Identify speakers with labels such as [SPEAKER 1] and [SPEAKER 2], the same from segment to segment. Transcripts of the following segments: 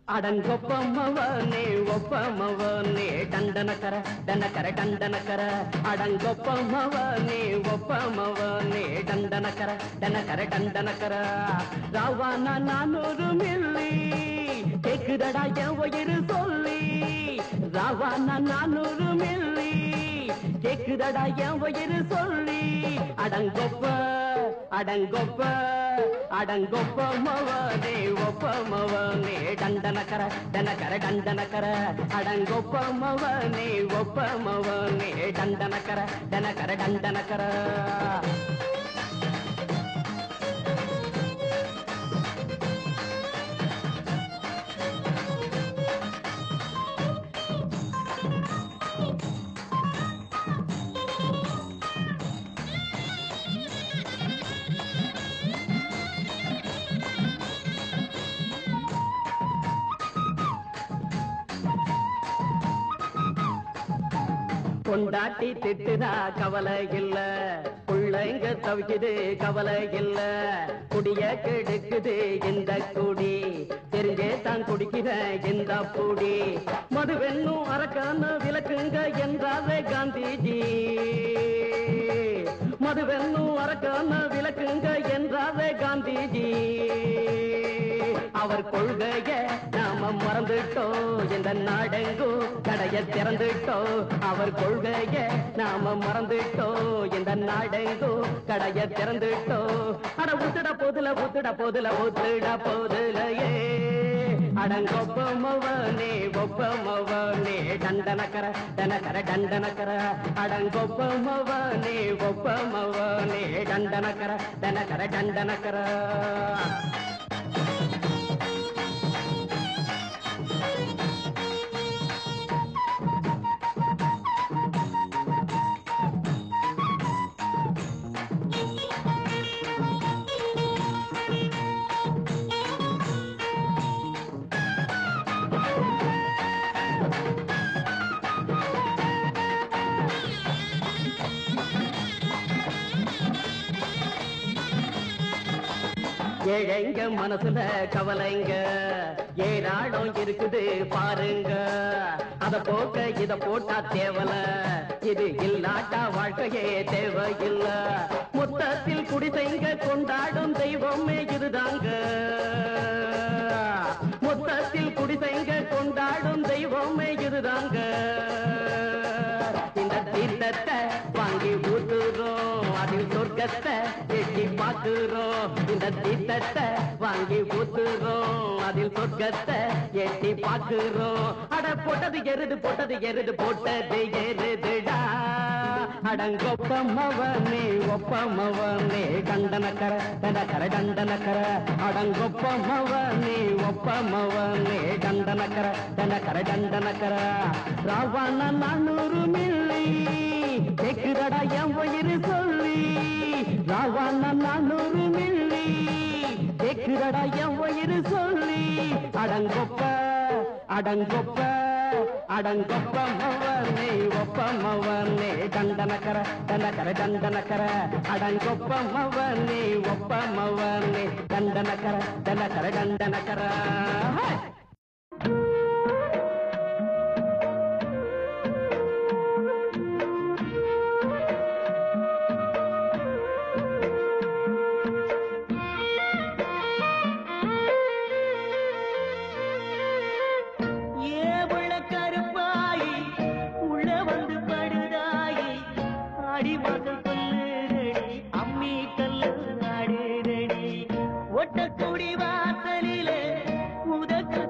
[SPEAKER 1] அடங்கொப்பமவனே ஒப்பமவனே டண்டனக்கர டனக்கர டண்டனக்கர அடங்கொப்பமவனே ஒப்பமவனே டண்டனக்கர டனக்கர டண்டனக்கர ராவானா 400 milli கேக்குதடா என் உயிர் சொல்லி ராவானா 400 milli கேக்குதடா என் உயிர் சொல்லி அடங்கொப்ப அடங்கொப்ப அடங்கொப்பமவனே ஒப்பமவனே டண்டனக்கர டனக்கர டண்டனக்கர அடங்கொப்பமவனே ஒப்பமவனே டண்டனக்கர டனக்கர டண்டனக்கர கொண்டாட்டி திட்டுதா கவலை இல்ல புள்ளைங்க தவிக்குது கவலை இல்ல குடிய கெடுக்குது இந்த குடி தெரிஞ்சே தான் குடிக்கிற இந்த பூடி மதுவென்னும் அரக்கான விளக்குங்க என்றாரே காந்திஜி மதுவென்னும் அரக்கான விளக்குங்க என்றாரே காந்திஜி அவர் கொள்கைய நாம மறந்துட்டோம் இந்த நாடெங்கும் கடைய திறந்துட்டோம் அவர் கொள்கைய நாம மறந்துட்டோம் இந்த நாடெங்கும் கடைய திறந்துட்டோம் அட ஊத்துட போதுல ஊத்துட போதுல ஊத்துட போதுலையே அடங்கொப்பமவனே ஒப்பமவனே டண்டனக்கர டனக்கர டண்டனக்கர அடங்கொப்பமவனே ஒப்பமவனே டண்டனக்கர டனக்கர டண்டனக்கர ஏழைங்க மனசுல கவலைங்க ஏராளம் இருக்குது பாருங்க அத போக்க இத போட்டா தேவல இது இல்லாட்டா வாழ்க்கையே தேவையில்ல மொத்தத்தில் குடிசைங்க கொண்டாடும் தெய்வமே இதுதாங்க மொத்தத்தில் குடிசைங்க கொண்டாடும் தெய்வமே இதுதாங்க இந்த தீர்த்தத்தை வாங்கி ஊத்துறோம் அதில் சொர்க்கத்தை எட்டி பார்க்கிறோம் இந்த தீர்த்தத்தை வாங்கி ஊத்துறோம் அதில் சொர்க்கத்தை எட்டி பார்க்கிறோம் அட போட்டது எருது போட்டது எருதுடா அடங்கொப்பமவனே ஒப்பமவனே டண்டனக்கர டனக்கர டண்டனக்கர அடங்கொப்பமவனே ஒப்பமவனே டண்டனக்கர டனக்கர டண்டனக்கர ராவான 400 மில்லி கேக்குதடா என் உயிர் சொல்லி ராவான 400 மில்லி கேக்குதடா என் உயிர் சொல்லி அடங்கொப்ப அடங்கொப்ப அடங்கொப்பமவனே ஒப்பமவனே டண்டனக்கர டனக்கர டண்டனக்கர அடங்கொப்பமவனே ஒப்பமவனே டண்டனக்கர டனக்கர டண்டனக்கர
[SPEAKER 2] ஒட்டக்குடி வாசலிலே உதக்கு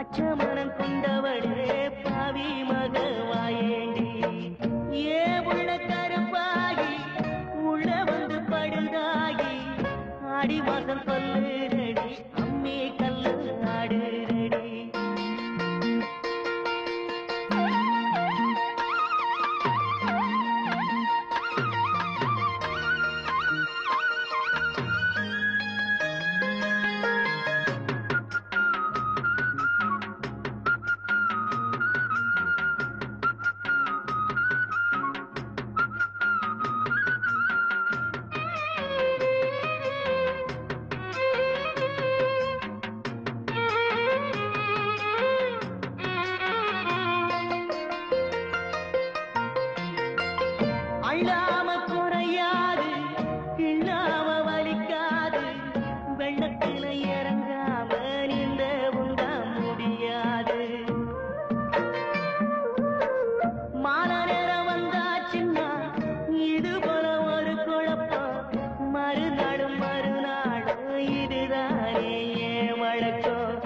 [SPEAKER 2] பச்சமனம் கொண்டவளே பாவி மகவாயேண்டி ஏ உள்ள கருப்பாகி உள்ள வந்து படுதாகி ஆடி மாசம் சொல்லுதடி அம்மே கல்லு ஆடுதடி அள்ளாம குறையாது இல்லாம வலிக்காது வெள்ளத்துல இறங்காம நின்ற உண்டா முடியாது மாலை நேரம் வந்தாச்சுன்னா இது போல ஒரு குழப்பம் மறுநாடும் இதுதானே ஏன் வழக்கம்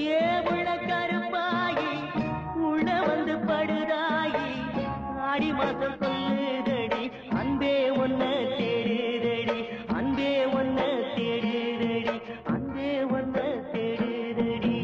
[SPEAKER 2] ஏ உள்ள கருப்பாகி உள்ள வந்து படுதாகி ஆடி மாசம் சொல்லுதடி அன்பே ஒன்ன தேடுதடி அன்பே ஒன்ன தேடுதடி அன்பே ஒன்ன தேடுதடி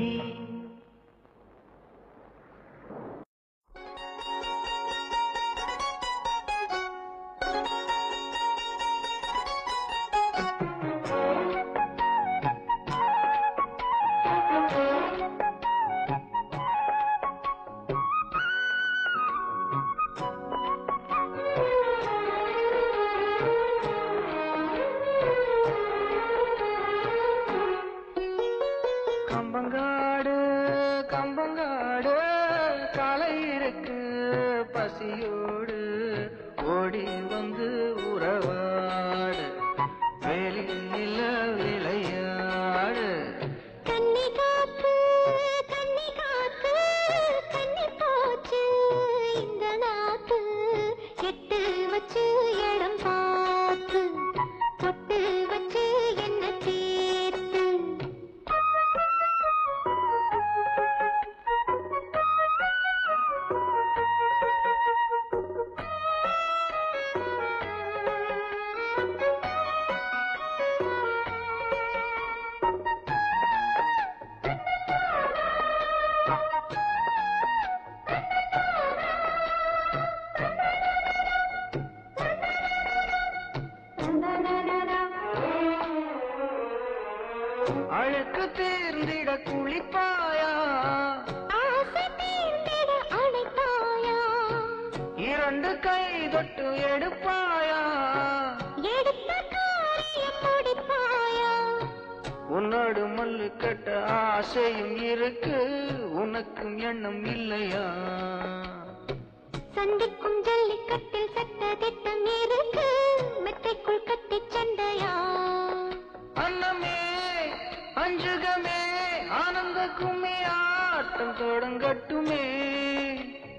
[SPEAKER 2] கம்பங்காடு கம்பங்காடு காலை இருக்கு பசியோடு ஓடி வந்து உறவாடு வேலில் நில விளையாடு
[SPEAKER 3] கன்னி காத்து கன்னி போச்சு இந்த நாத்து எட்டு வச்சு இடம் பார்த்து பொட்டு வச்சு என்ன சேர்த்து
[SPEAKER 2] அழுக்கு தீர்ந்திட குளிப்பாயா
[SPEAKER 3] ஆசை தீர்ந்திட அழைப்பாயா
[SPEAKER 2] இரண்டு கை தொட்டு எடுப்பாயா
[SPEAKER 3] எடுத்த காரியம் முடிப்பாயா
[SPEAKER 2] உன்னோடு மல்லு கட்ட ஆசையும் இருக்கு உனக்கும் எண்ணம் இல்லையா
[SPEAKER 3] சந்திக்கும் ஜல்லிக்கட்டில் சட்ட திட்டம் இருக்கு மெத்தைக்குள் கட்டி சண்டையா
[SPEAKER 2] அன்னமே அஞ்சுகமே ஆனந்த கும்மி ஆட்டம் தொடங்கட்டுமே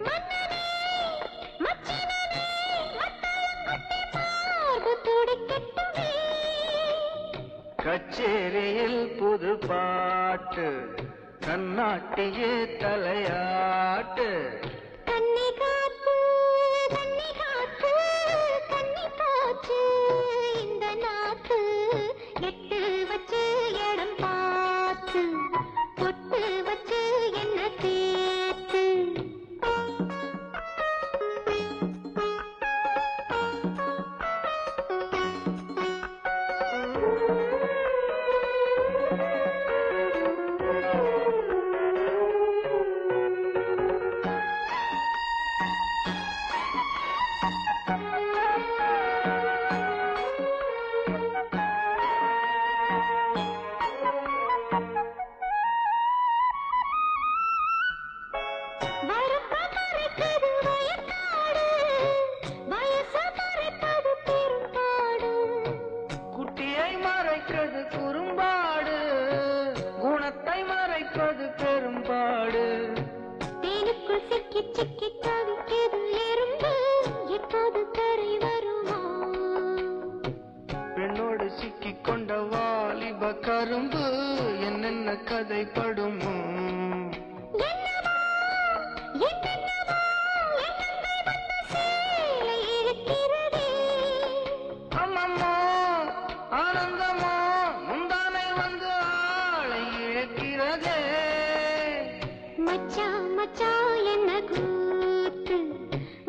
[SPEAKER 3] மன்னனே மச்சினனே மத்தாளம் கொட்டி மார்பு துடிக்கட்டுமே
[SPEAKER 2] கச்சேரியில் புது பாட்டு கண்ணாட்டியே தலையாட்டு
[SPEAKER 3] கன்னி காத்து கன்னி போச்சு இந்த நாத்து எட்டு வச்சு இடம் பார்த்து பொட்டு வச்சு என்ன சேர்த்து
[SPEAKER 2] குறும்பாடு குணத்தை மறைப்பது பெரும்பாடு
[SPEAKER 3] தேனுக்குள் சிக்கி சிக்கி தவிக்கிறது எறும்பு எப்போது கரை வருமா
[SPEAKER 2] பெண்ணோடு சிக்கிக் கொண்ட வாலிப கரும்பு என்னென்ன கதைப்படுமோ
[SPEAKER 3] என்னென்னவோ எண்ணங்கள் வந்து சேலை இழுக்கிறதே.
[SPEAKER 2] அம்மம்மோ ஆனந்தமோ முந்தானை வந்து ஆளை இழக்கிறதே.
[SPEAKER 3] மச்சான் மச்சான் என்ன கூத்து,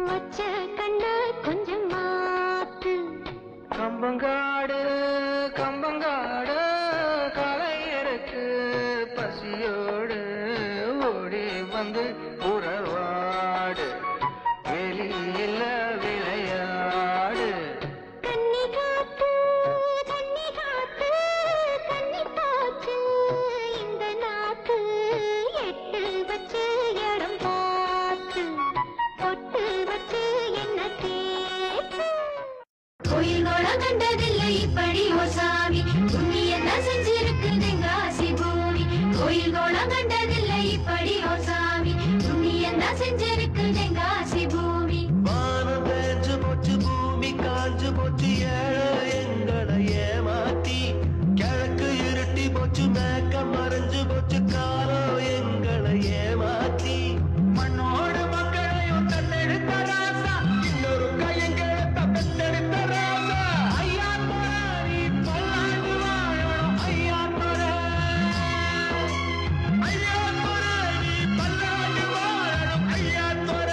[SPEAKER 3] வச்ச கண்ண கொஞ்சம் மாத்து.
[SPEAKER 2] கம்பங்காடு கம்பங்காடு களையருக்கு பசியோடு ஓடி வந்து உறவாடு, வெளியில விளையாடு.
[SPEAKER 3] கன்னி காத்து கன்னி காத்து கன்னி காத்து இந்த நாத்து எட்டு வச்சு இடம் பார்த்து பொட்டு வச்சு என்ன தேத்து. கோயில் கோலம் கண்டதில்லை இப்படி ஓ சாமி, துணி என்ன செஞ்சிருக்குதுங்க ஆசி பூமி. கோயில் கோலம் கண்டதில்லை இப்படி ஓ சாமி, துணி என்ன செஞ்சிருக்குதுங்க ஆசி பூமி.
[SPEAKER 4] வானம் பேஞ்சு போச்சு பூமி காஞ்சு போச்சு ஏழை எங்களை ஏமாத்தி, கிழக்கு இருட்டி போச்சு மேக்க மறைஞ்சு போச்சு காலம் எங்களை ஏமாத்தி. மண்ணோடு மக்களையும் தன்னெடுத்த ராசா, இன்னொரு கையெழுத்த பெற்றெடுத்த ராசா. ஐயா தொராரி பல்லாண்டு வாழணும் ஐயா தொர, ஐயா தொராரி பல்லாண்டு வாழணும் ஐயா தொர.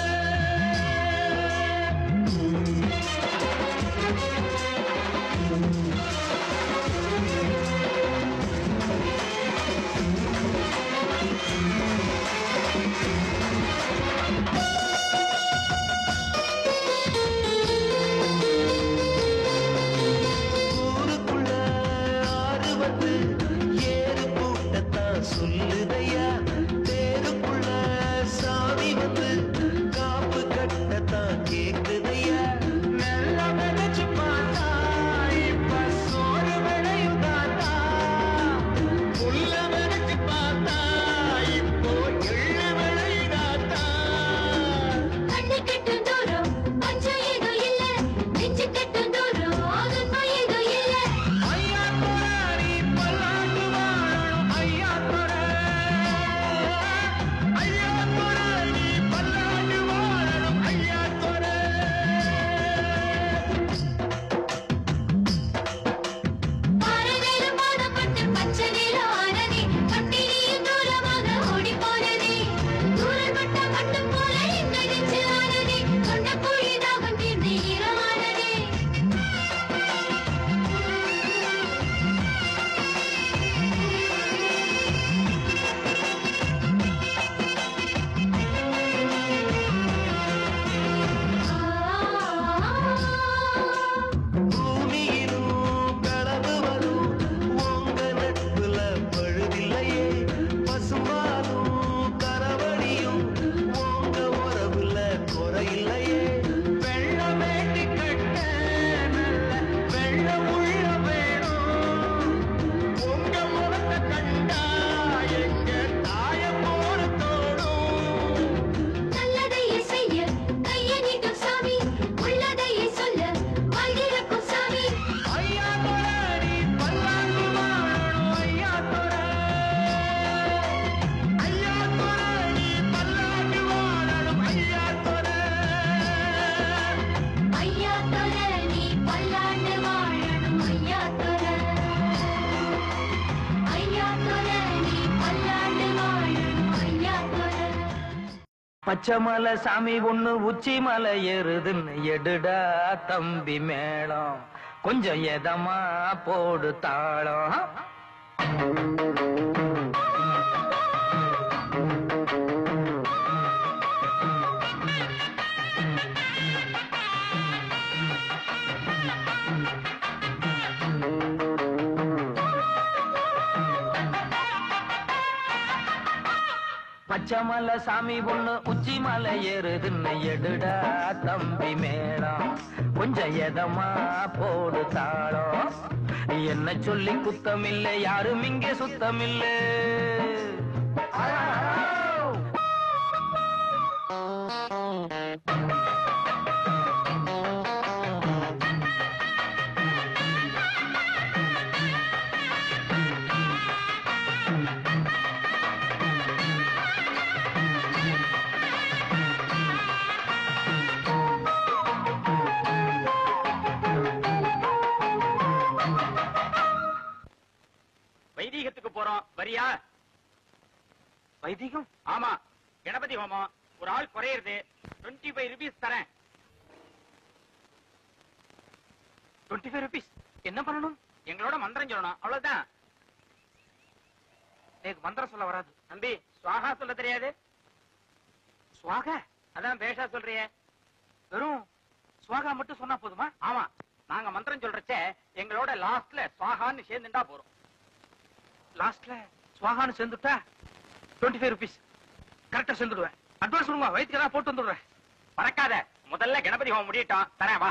[SPEAKER 4] ஊருக்குள்ள ஆறு வந்து ஏறு கூட்டத்தான் சொல்லுதையா, தேருக்குள்ள சாமி வந்து காப்பு கட்டத்தான் கேக்குதையா. மெல்ல நினைச்சு பார்த்தா இப்ப சோறு விளையும் தாத்தா, புல்ல நினைச்சு பார்த்தா இப்போ எள்ளு விளையுதாத்தா.
[SPEAKER 3] கண்ணு கட்டும் தூரம் பஞ்சம் ஏதோ இல்ல, நெஞ்சு கட்டும் தூரம் ஆகமா ஏதோ இல்ல.
[SPEAKER 4] ஐயா தொராரி பல்லாண்டு வாழணும் ஐயா தொர, ஐயா தொராரி பல்லாண்டு வாழணும் ஐயா தொர.
[SPEAKER 3] பாறைவேலும் பாதப்பட்டு பச்சை நீலம் ஆனதே, பட்டினியும் தூரமாக ஓடி போனதே. தூரப்பட்ட மட்டம் போல இந்த நெஞ்சு ஆனதே, கொண்ட கோழி தாகம் தீர்ந்து ஈரமானதே.
[SPEAKER 4] பூமியிலும் களவு வரும் உங்க நட்புல பழுதில்லையே, பசும்பாலும் கரவடியும் உங்க உறவுல குறையில்லையே. வெள்ளம் வேண்டி கட்ட நல்ல வெள்ளம் உள்ள வேணும், உங்க முகத்தை கண்டா எங்க தாய போல தோணும்.
[SPEAKER 3] நல்லதையே செய்ய கையை நீட்டும் சாமி, உள்ளதையே சொல்ல வாழ்கிறக்கும் சாமி.
[SPEAKER 4] ஐயா தொராரி பல்லாண்டு வாழணும் ஐயா தொர, ஐயா தொராரி பல்லாண்டு வாழணும் ஐயா தொர.
[SPEAKER 3] ஐயா தொர நீ பல்லாண்டு வாழணும் ஐயா தொர, ஐயா தொர நீ பல்லாண்டு வாழணும் ஐயா தொர.
[SPEAKER 1] பச்சை மலை சாமி ஒண்ணு உச்சி மலை ஏறுதுன்னு எடுடா தம்பி மேளம், கொஞ்சம் எதமா போடு தாளம். பச்சை மலை சாமி ஒண்ணு உச்சி மலை ஏறுதுன்னு எடுடா தம்பி மேளம், கொஞ்சம் எதமா போடு தாளம். என்ன சொல்லி குத்தமில்லை யாரும் இங்கே சுத்தமில்லை.
[SPEAKER 5] வரியா? வைதிகம்? ஆமா, கணபதி ஹோமம். ஒரு ஆள் குறையிறது. 25 ரூபீஸ் தரேன். 25 ரூபீஸ். என்ன பண்ணணும்? எங்களோட மந்திரம் சொல்லணும், அவ்வளவுதான். எனக்கு மந்திரம் சொல்ல வராது தம்பி. சுவாகா சொல்ல தெரியாது? சுவாகா? அதான் பேஷா சொல்றியே. வெறும் சுவாகா மட்டும் சொன்னா போதுமா? ஆமா, நாங்க மந்திரம் சொல்றச்சே எங்களோட லாஸ்ட்ல சுவாகான்னு சேர்ந்துட்டா போறோம். லாஸ்ட்ல சுவாகான்னு சேர்ந்துட்டா 25 ரூபீஸ் கரெக்டா சேர்ந்துடுவேன். அட்வான்ஸ் கொடுங்க, வயிற்றுக்கு போட்டு வந்துடுறேன். மறக்காத, முதல்ல கணபதி ஹோமம் முடியட்டும், தரேன் வா.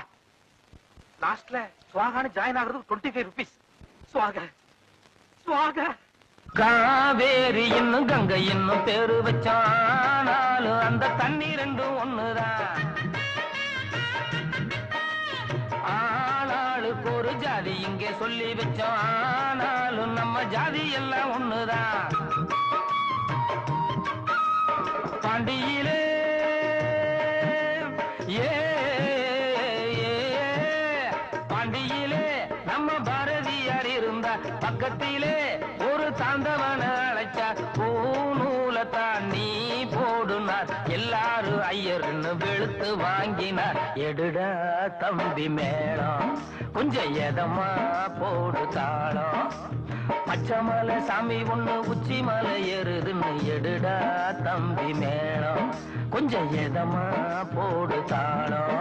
[SPEAKER 5] லாஸ்ட்ல சுவாகான்னு ஜாயின் ஆகுறது 25 ரூபீஸ். சுவாகா சுவாகா.
[SPEAKER 6] காவேரி இன்னும் கங்கை இன்னும் பேரு வச்சானாலும் அந்த தண்ணி ரெண்டும் ஒண்ணுதான். ஆளாளுக்கு ஒரு ஜாதி இங்கே சொல்லி வச்சோம், ஆனாலும் நம்ம ஜாதி எல்லாம் ஒண்ணுதான். பாண்டியிலே பாண்டியிலே நம்ம பாரதியார் இருந்தா, பக்கத்திலே ஒரு தாண்டவன அழைச்சா, பூநூலத்தான் நீ போடுனார். எல்லாரும் ஐயர்னு வெளுத்து வாங்கினார். எடுடா தம்பி மேளம், கொஞ்சம் எதமா போடு தாளம். பச்சைமலை சாமி ஒண்ணு உச்சி மலை ஏறுதுன்னு எடுடா தம்பி மேளம், கொஞ்சம் எதமா போடு தாளம்.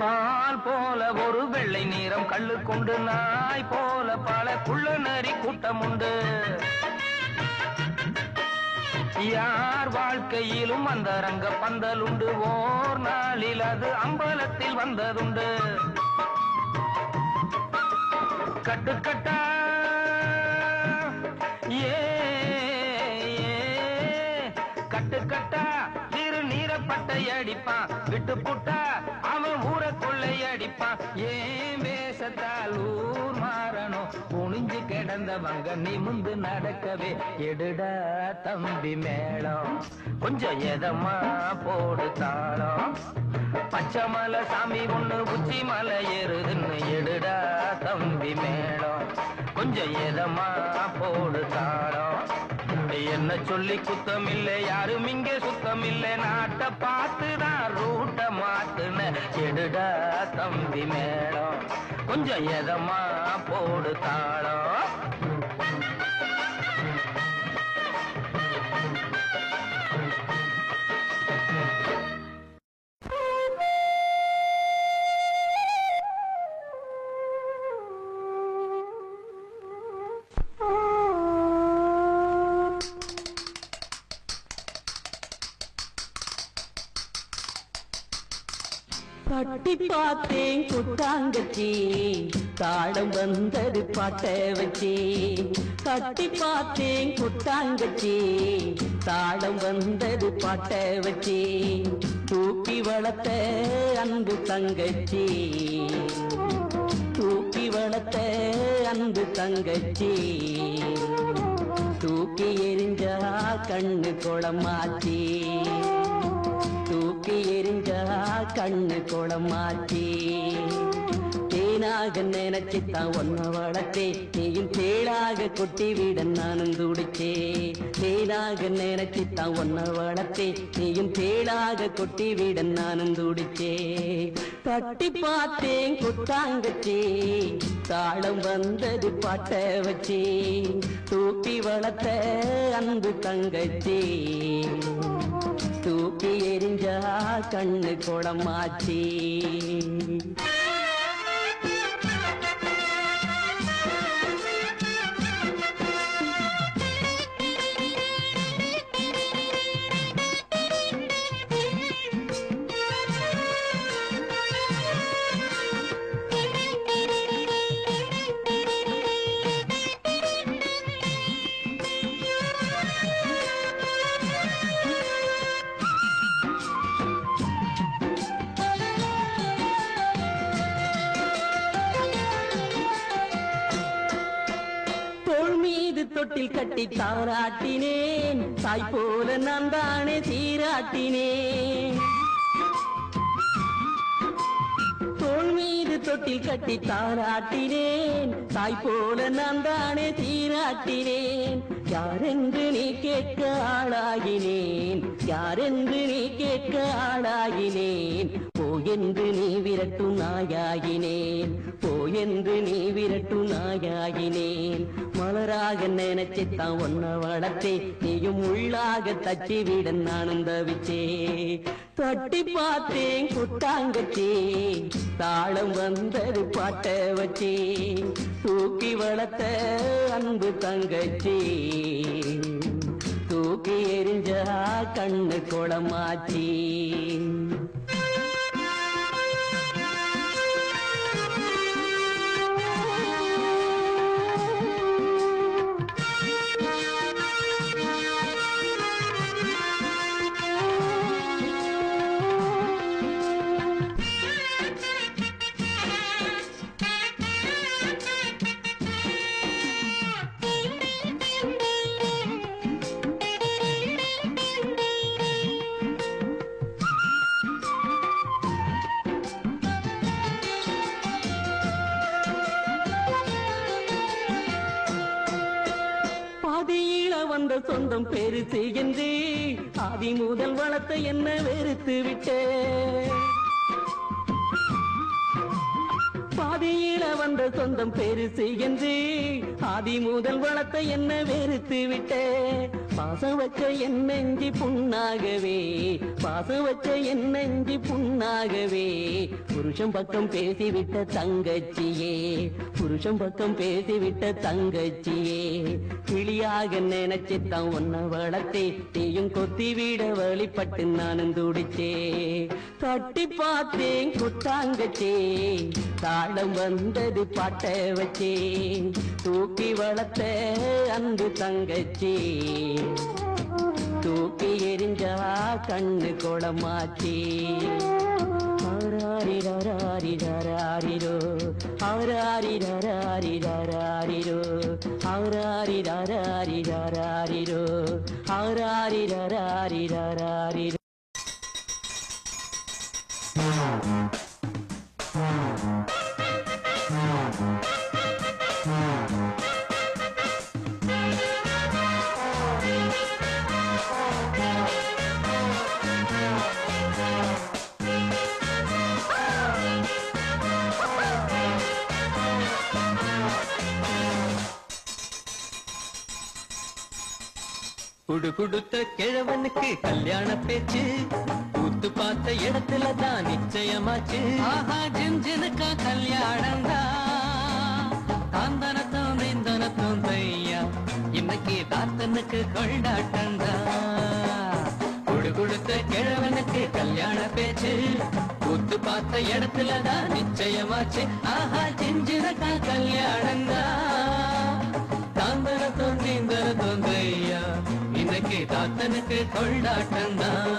[SPEAKER 6] பால் போல ஒரு வெள்ளை நீரம் கள்ளு கொண்டு, நாய் போல பல குள்ள நரி கூட்டம் உண்டு. யார் வாழ்க்கையிலும் அந்த ரங்க பந்தல் உண்டு. ஓர் நாளில் அது அம்பலத்தில் வந்ததுண்டு. கட்டுக்கட்டா கட்டுக்கட்டா திரு நீரப்பட்டை அடிப்பான். விட்டு புட்டா அவன் ஊரை கொள்ளை அடிப்பான். ஏன் வேஷத்தால் ஊர் மாறணும், குனிஞ்சு கிடந்தவங்க நிமிந்து நடக்கவே. எடுடா தம்பி மேளம், கொஞ்சம் எதமா போடு தாளம். பச்சைமலை சாமி ஒண்ணு உச்சி மலை ஏறுதுன்னு எடுடா தம்பி மேளம், கொஞ்சம் எதமா போடு தாளம். என்ன சொல்லி குத்தம் இல்லை, யாரும் இங்கே சுத்தம் இல்லை. நாட்டை பார்த்துதான் ரூட்ட மாத்துன. எடுடா தம்பி மேளம், கொஞ்சம் எதமா போடு தாளம்.
[SPEAKER 1] கட்டி பார்த்தேன் குட்டாங்கச்சி, தாளம் வந்தது பாட்ட வச்சி. கட்டி பார்த்தேன் குட்டாங்கச்சி, தாளம் வந்தது பாட்ட வச்சி. தூக்கி வளர்த்த அன்பு தங்கச்சி, தூக்கி வளர்த்த அன்பு தங்கச்சி. தூக்கி எரிஞ்சா கண்ணு குளமாச்சி, தூக்கி எரிஞ்சா கண்ணு குளமாச்சி. தேனாக நினைச்சுத்தான் ஒன்ன வளர்த்தே, நீயும் தேளாக கொட்டி விட நானும் துடிச்சே. தேனாக நினைச்சுத்தான் ஒன்ன வளர்த்தே, நீயும் தேளாக கொட்டி விட நானும் துடிச்சே. தட்டி பார்த்தேன் குட்டாங்கச்சி, தாளம் வந்தது பாட்ட வச்சி. தூக்கி வளர்த்த அன்பு தங்கச்சி, தூக்கி எரிஞ்சா கண்ணு குளமாச்சி. தொட்டில் கட்டி தாராட்டினேன் தாய் போல நான் தானே சீராட்டினேன் தோள் மீது தொட்டில் கட்டி தாராட்டினேன் தாய் போல நான் தானே சீராட்டினேன் யாரென்று நீ கேட்க ஆளாகினேன் யாரென்று நீ கேட்க ஆளாகினேன் போயென்று நீ விரட்டும் நாயாகினேன் போயென்று நீ விரட்டும் நாயாகினேன் மலராக நினைச்சுத்தான் ஒன்ன வளர்த்தே நீயும் உள்ளாக தட்டி விட நானும் தவிச்சே தட்டி பார்த்தேன் குட்டாங்கச்சே தாளம் வந்தது பாட்ட வச்சே தூக்கி வளர்த்த அன்பு தங்கச்சி தூக்கி எரிஞ்சா கண்ணு குளமாச்சி வந்த சொந்தம் பெருசு என்று ஆதி முதல் வளர்த்த என்ன வெறுத்து விட்டே பாதியில வந்த சொந்தம் பெருசு என்று ஆதி முதல் வளர்த்த என்ன வெறுத்து விட்டே பாசம் வச்ச என் நெஞ்சி புண்ணாகவே பாசம் வச்ச என் நெஞ்சி புண்ணாகவே புருஷன் பக்கம் பேசிவிட்ட தங்கச்சியே புருஷன் பக்கம் பேசிவிட்ட தங்கச்சியே கிளியாக நினைச்சுத்தான் ஒன்ன வளர்த்தே நீயும் கொத்தி விட வழிபட்டு நானும் துடிச்சே தட்டி பார்த்தேன் குத்தாங்கச்சே தாளம் வந்தது பாட்ட வச்சே தூக்கி வளர்த்த அன்பு தங்கச்சி தூக்கி எரிஞ்சா கண்ணு குளமாச்சி ஆராரிரோ ஆராரிரோ ஆராரிரோ ஆராரிரோ குடு குடுத்த கிழவனுக்கு கல்யாண பேச்சு கூத்து பார்த்த இடத்துல தான் நிச்சயமாச்சு ஆஹா ஜின்ஜினுக்கா கல்யாணம் தான் காந்தனத்தும் நீந்தனத்தும் தையா இன்னைக்கு தாத்தனுக்கு கொண்டாட்டம் தான் குடு குடுத்த கிழவனுக்கு கல்யாண பேச்சு கூத்து பார்த்த இடத்துல தான் நிச்சயமாச்சு ஆஹா ஜின்ஜினுக்கா கல்யாணம் தான் காந்தனத்தும் நீந்தனத்தும் தையா இன்னைக்கு தாத்தனுக்கு கொண்டாட்டம் தான்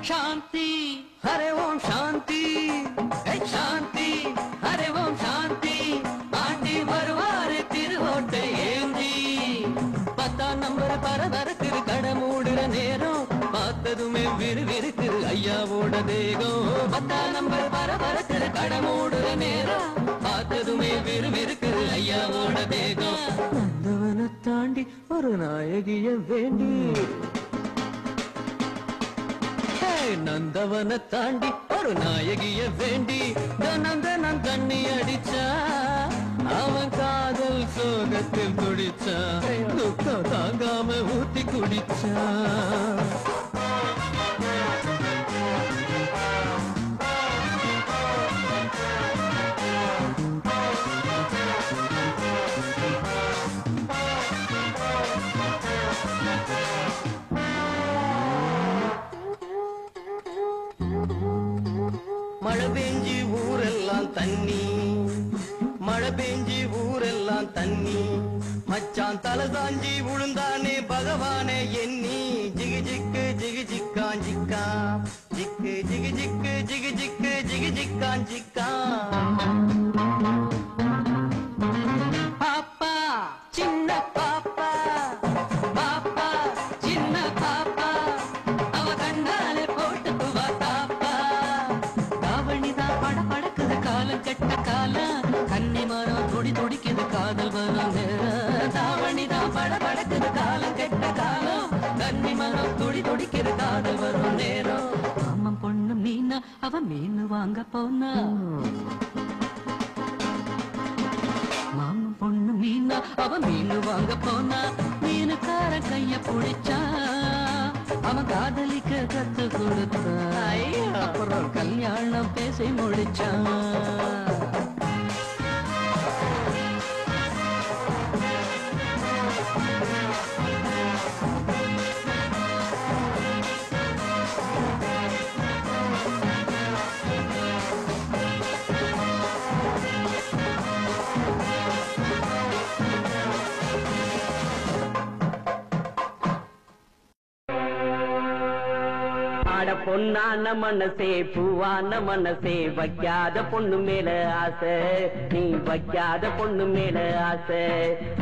[SPEAKER 1] शांति हरे ओम शांति शांति हरे ओम शांति आंटी வருவாரு திருவோட்டை ஏந்தி 10 நம்பர் பரபரக்குது கடை மூடுற நேரம் பார்த்ததுமே விறுவிறுக்குது ஐயாவோட தேகம் 10 நம்பர் பரபரக்குது கடை மூடுற நேரம் பார்த்ததுமே விறுவிறுக்குது ஐயாவோட தேகம் வந்தவனை தாண்டி ஒரு நாயகிய வேண்டி நந்தவன தாண்டி ஒரு நாயகிய வேண்டி தனந்தனம் தண்ணி அடிச்சா அவன் காதல் சோகத்தில் துடிச்சா துக்கம் தாங்காம ஊத்தி குடிச்சா
[SPEAKER 7] தண்ணி மழை பெஞ்சி ஊரெல்லாம் தண்ணி மச்சான் தலை சாஞ்சி விழுந்தானே பகவானே எண்ணி ஜிகு ஜிக்கு ஜிகு ஜிக்கான் ஜிக்கா ஜிக்கு ஜிகு ஜிக்கு ஜிகு ஜிக்கு ஜிகு ஜிக்கான் ஜிக்கா பாப்பா சின்ன பாப்பா பாப்பா சின்ன பாப்பா அவ கண்ணாலே போட்டுக்குவா தாப்பா தாவணிதான் படபடக்குது காலம் கெட்ட காலம் கன்னி மரம் துடி துடிக்குது காதல் வரும் தாவணிதான் படபடக்குது காலம் கெட்ட காலம் கன்னி மரம் துடி துடிக்குது காதல் வரும் நேரம் அம்மன் பொண்ணு மீனா அவ மீன் வாங்க போனா மாமன் பொண்ணு மீனா அவ மீன் வாங்க போனா மீனுக்கார கைய பிடிச்சா அவன் காதலிக்க கத்து கொடுத்தா அப்புறம் கல்யாணம் பேசி முடிச்சான்
[SPEAKER 1] பொன்னான மனசே பூவான மனசே வைக்காத பொண்ணு மேல ஆசை நீ வைக்காத பொண்ணு மேல ஆசை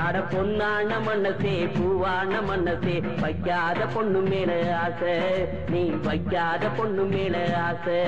[SPEAKER 1] அட பொன்னான மனசே பூவான மனசே வைக்காத பொண்ணு மேல ஆசை நீ வைக்காத பொண்ணு மேல ஆசை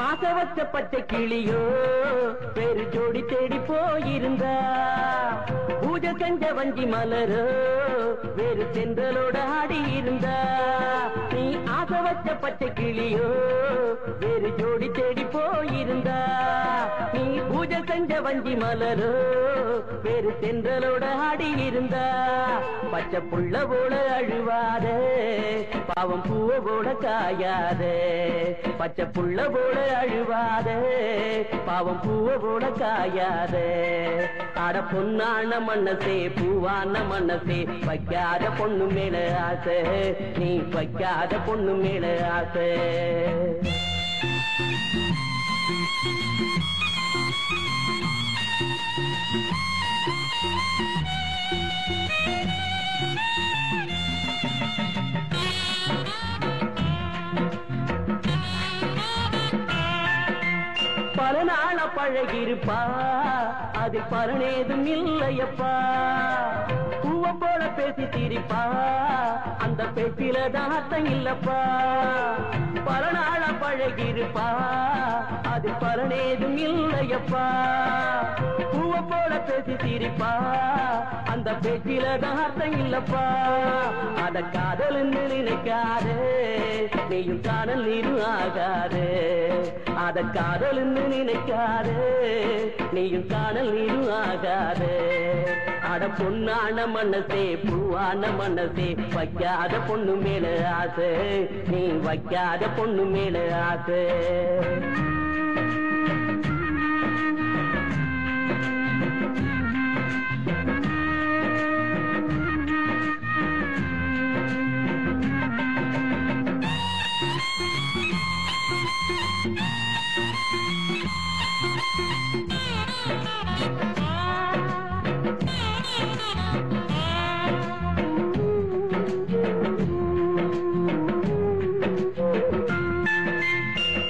[SPEAKER 1] ஆசவச்ச பச்சை கிளியோ பேரு ஜோடி தேடி போயிருந்தா பூஜை செஞ்ச வஞ்சி மலரோ வேறு சென்றலோட ஆடி இருந்தா நீ ஆசவச்ச பச்சை கிளியோ வேறு ஜோடி தேடி போயிருந்தா நீ பூஜை செஞ்ச வஞ்சி மலரோ வேறு சென்றலோட ஆடி இருந்தா பச்சை புள்ள போல அழுவாத பாவம் பூவ போல காயாத பச்சை புள்ள போல அழுவாத பாவம் பூவ போல காயாத அட பொன்னான மனசே பூவான மனசே வைக்காத பொண்ணு மேல ஆசை நீ வைக்காத பொண்ணு மேல ஆசை பல நாள பழகிருப்பா அது பலனேதும் இல்லையப்பா பூவ போல பேசி சிரிப்பா அந்த பேச்சில தாத்தம் இல்லப்பா பல நாள பழகிருப்பா அது பலனேதும் இல்லையப்பா பூவ போல பேசி சிரிப்பா அந்த பேச்சில தாத்தம் இல்லப்பா அத காதல்னு நினைக்காதே நீயும் காதல் நீரும் ஆகாதே அத காதல்னு நினைக்காதே நீயும் காணல் நீரும் ஆகாதே அட பொன்னான மனசே பூவான மனசே வைக்காத பொண்ணு மேல ஆசை நீ வைக்காத பொண்ணு மேல ஆசை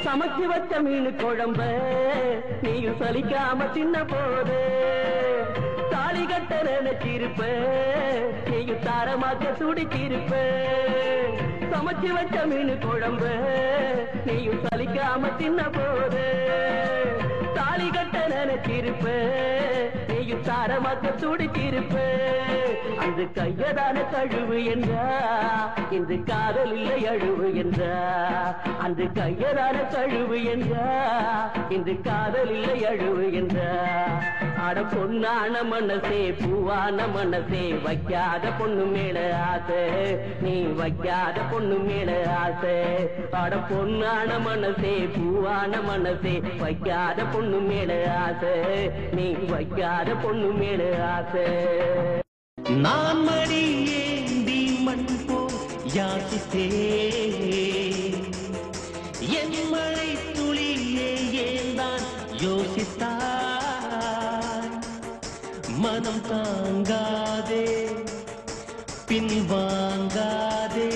[SPEAKER 1] சமைச்சு வச்ச மீன் குழம்ப நீயும் சலிக்காம தின்ன போது தாலி கட்ட நினைச்சிருப்ப நீயும் தாரமாக்க துடிச்சிருப்ப சமைச்சு வச்ச மீன் குழம்ப நீயும் சலிக்காம தின்ன போது தாலி கட்ட நினைச்சிருப்ப நீ என்னையும் தாரமாக்க துடித்திருப்ப அந்த கையதான கழுவு என்றா இந்த காதல் இல்லை அழுவு என்றா அந்த கையதான கழுவு என்றா இந்த காதல் இல்லை அழுவு என்றா அட பொன்னான மனசே பூவான மனசே வைக்காத பொண்ணு மேல ஆசை நீ வைக்காத பொண்ணு மேல ஆசை அட பொன்னான மனசே பூவான மனசே வைக்காத பொண்ணு மேல ஆசை நீ வைக்காத பொண்ணு மேல ஆசை
[SPEAKER 8] நான் மடி ஏந்தி மண் போ யாசித்தே என் மழை துளியே ஏந்தான் யோசித்தாய் மனம் தாங்காதே பின்வாங்காதே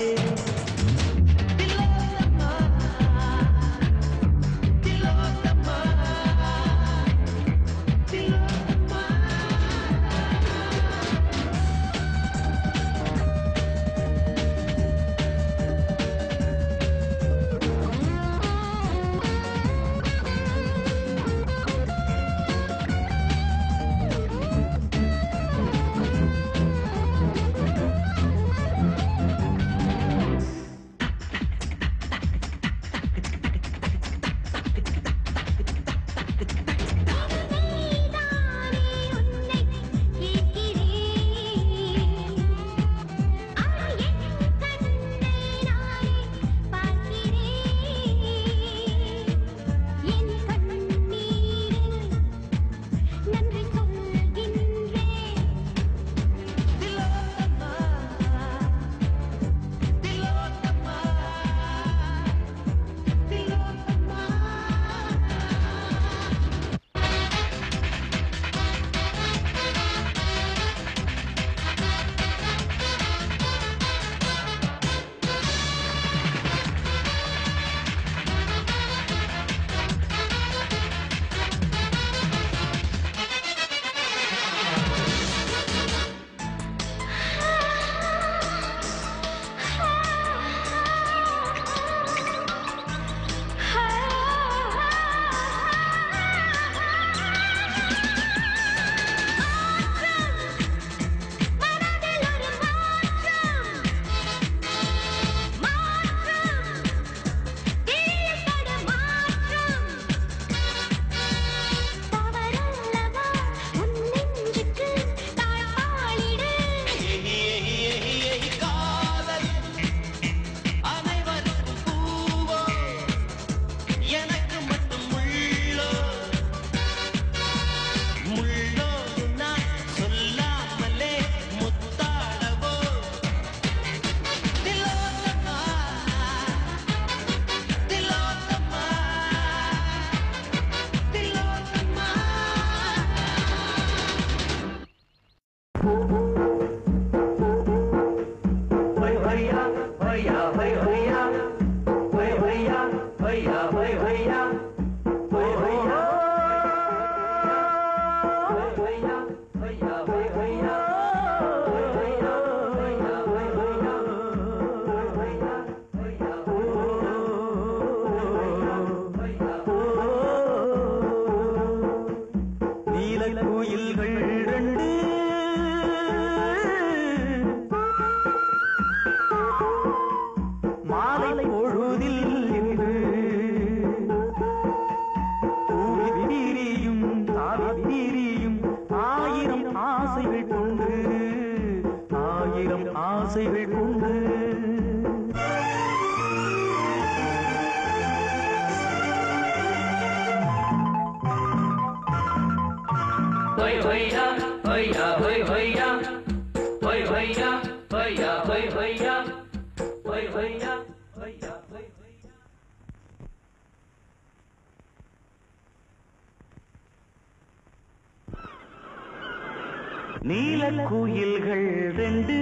[SPEAKER 8] நீலக் குயில்கள் ரெண்டு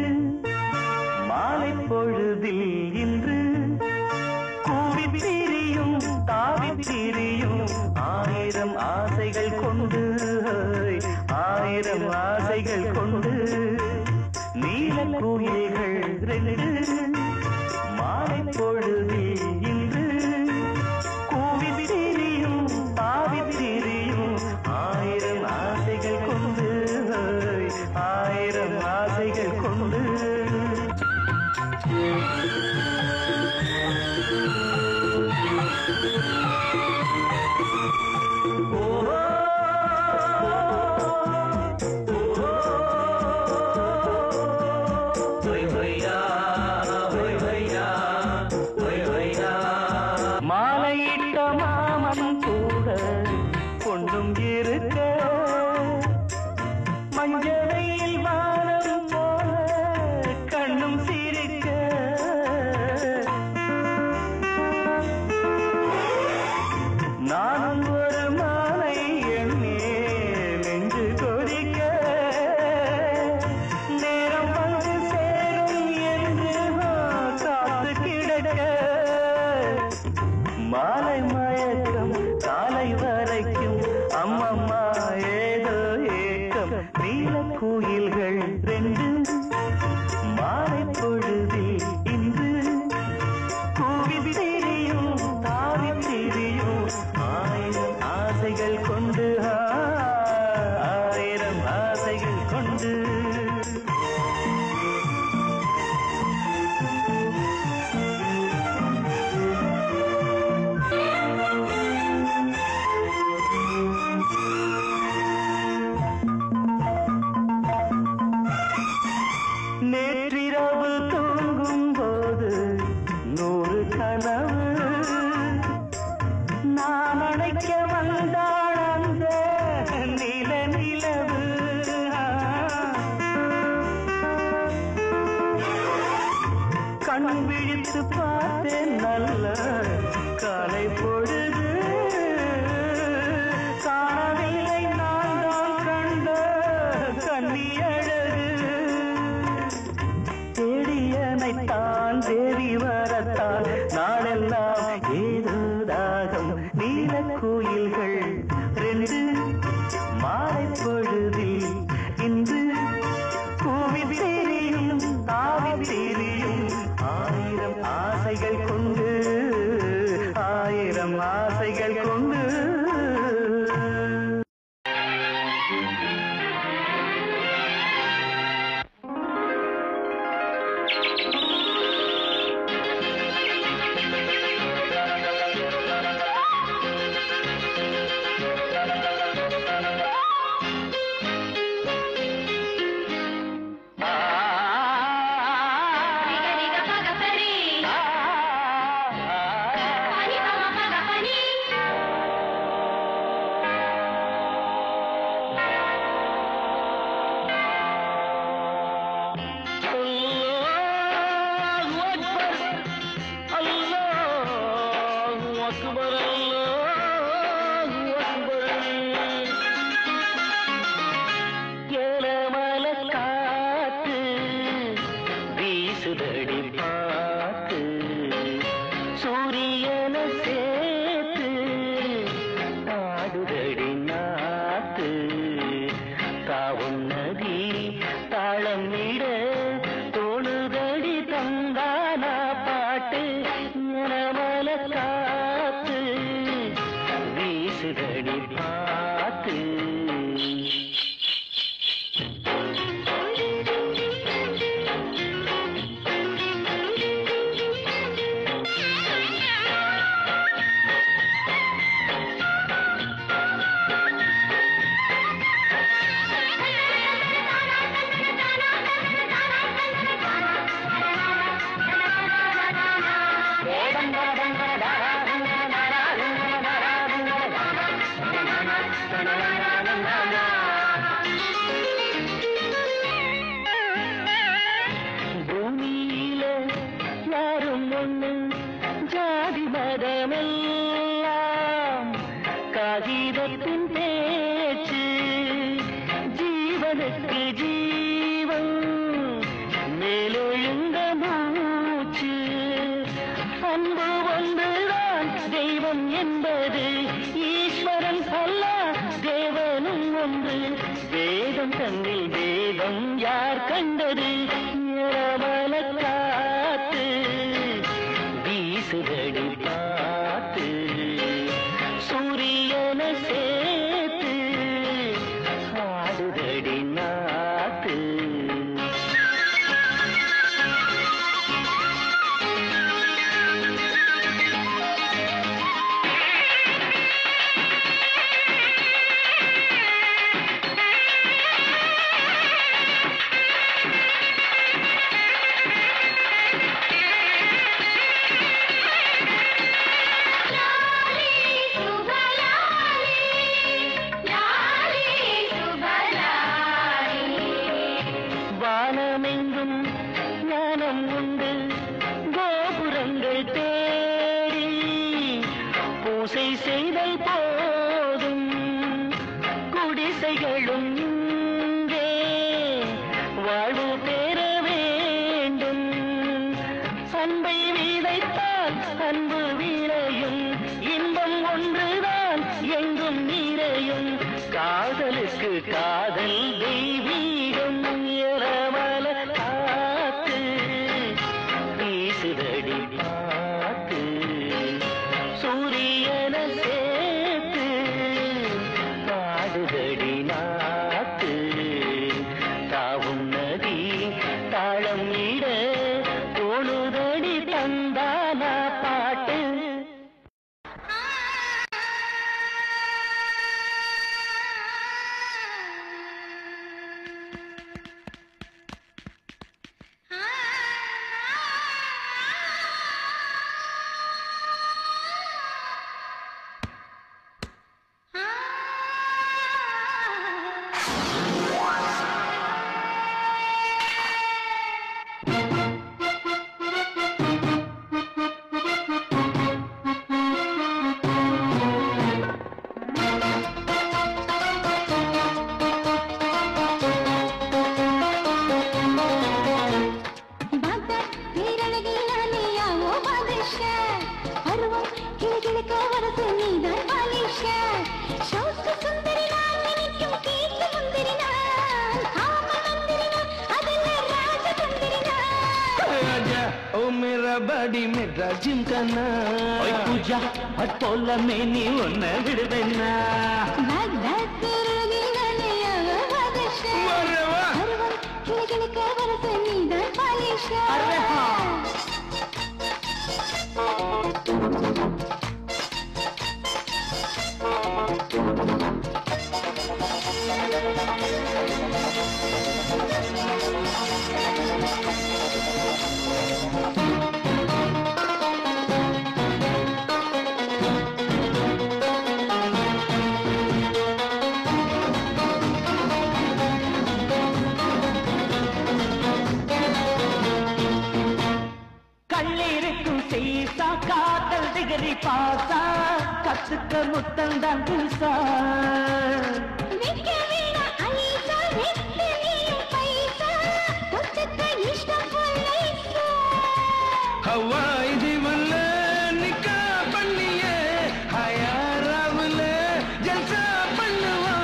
[SPEAKER 8] மாலை பொழுதில் இன்று கூவித் திரியும் தாவித் திரியும் ஆயிரம் ஆசைகள் கொண்டு ஆயிரம் ஆசைகள் கொண்டு நீலக் குயில்கள் ரெண்டு மாலை பொழுதில் இன்று கூவித் திரியும் தாவித் திரியும் ஆயிரம் ஆசைகள் கொண்டு போடு மாலையிட்ட மாமன் கூட பொண்ணும் இருக்க மஞ்சளையில் வானம் போல கண்ணும் சிரிக்க நானும் ஒரு மாலை எண்ணே நெஞ்சு கொதிக்க நேரம் வந்து சேரும் என்று காத்து கிடக்க மாலை மயக்கம் காலை வரைக்கும் அம்மம்மா ஏதோ ஏக்கம் நீல கோயில்கள் ரெண்டு மாலை பொழுதில் இன்று கூவி திரியும் தாவி திரியும் ஆயிரம் ஆசைகள் கொண்டு ஆயிரம் ஆசைகள் கொண்டு நேற்றிரவு தூங்கும் போது 100 கனவு நான் அணைக்க வந்தாள் அந்த நில நிலவு கண் விழித்து பார்த்தேன் நல்ல காலை பொழுது காணவில்லை நான் தான் கண்ட கண்ணியழகு தேடியனைத்தான் தேடி வரத்தான் நாளெல்லாம் ஏதோ தாகம் நீல கோயில்கள் ரெண்டு மாலை பொழுதில் இன்று கூவி தெரியும் தாவி தெரியும் ஆயிரம் ஆசைகள் கொண்டு ஆயிரம் ஆசைகள் கொண்டு பூசை செய்தல் போதும் குடிசைகளும் இங்கே வாழ்வு பெற வேண்டும். அன்பை விதைத்தால் அன்பு விளையும், இன்பம் ஒன்றுதான் எங்கும் நிறையும். காதலுக்கு காதல் தெய்வீகம், இரவல காத்து வீசுதடி பார்த்து, சூரியன சேர்த்து பாடுதடி நாத்து. தாவும் நதி தாளம் இட தோணுதடி தந்தானா பாட்டு.
[SPEAKER 6] बड़ी मेरा जिमकना ओए पूजा हट पोला मैंने उन्ना विड़वेना अरे हाँ डिग्री पासा कत्क मुत्तंदन पुसा हवाई जीवन निका पन्निये हया रावल जलसा पन्नवा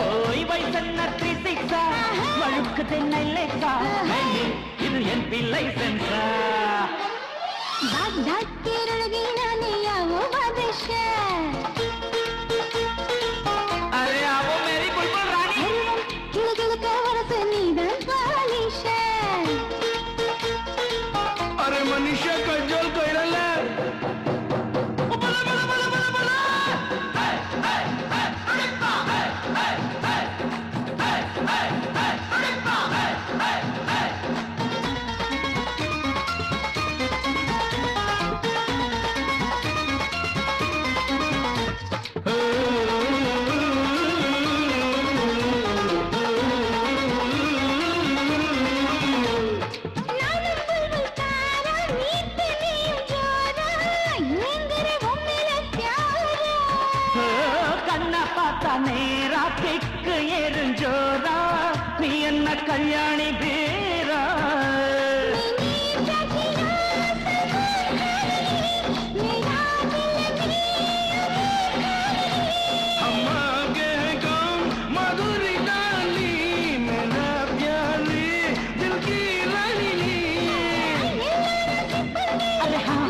[SPEAKER 6] ओई वैसन्न 36 वழுக்குதே நைலேக்கா இது என் லைசென்ஸா
[SPEAKER 3] பாக்தாத் கேரளகில் நானே யாவோ பாதஷா
[SPEAKER 6] अरे आओ मेरी बुलबुल रानी
[SPEAKER 3] किलकिल का वरस नीदन पालिशा
[SPEAKER 6] अरे मनीषा कजोल कोइरला बोला बोला बोला बोला बोला हे हे हे अड़िप्पा हे हे हे हे हे हे अड़िप्पा हे हे हे நேரா கிக்கு எரிஞ்சோரா நீ என்ன கல்யாணி பேரா அம்மா கே கம் மதுரி டாலி மேரா प्यारी दिल की रानी नी अरे हाँ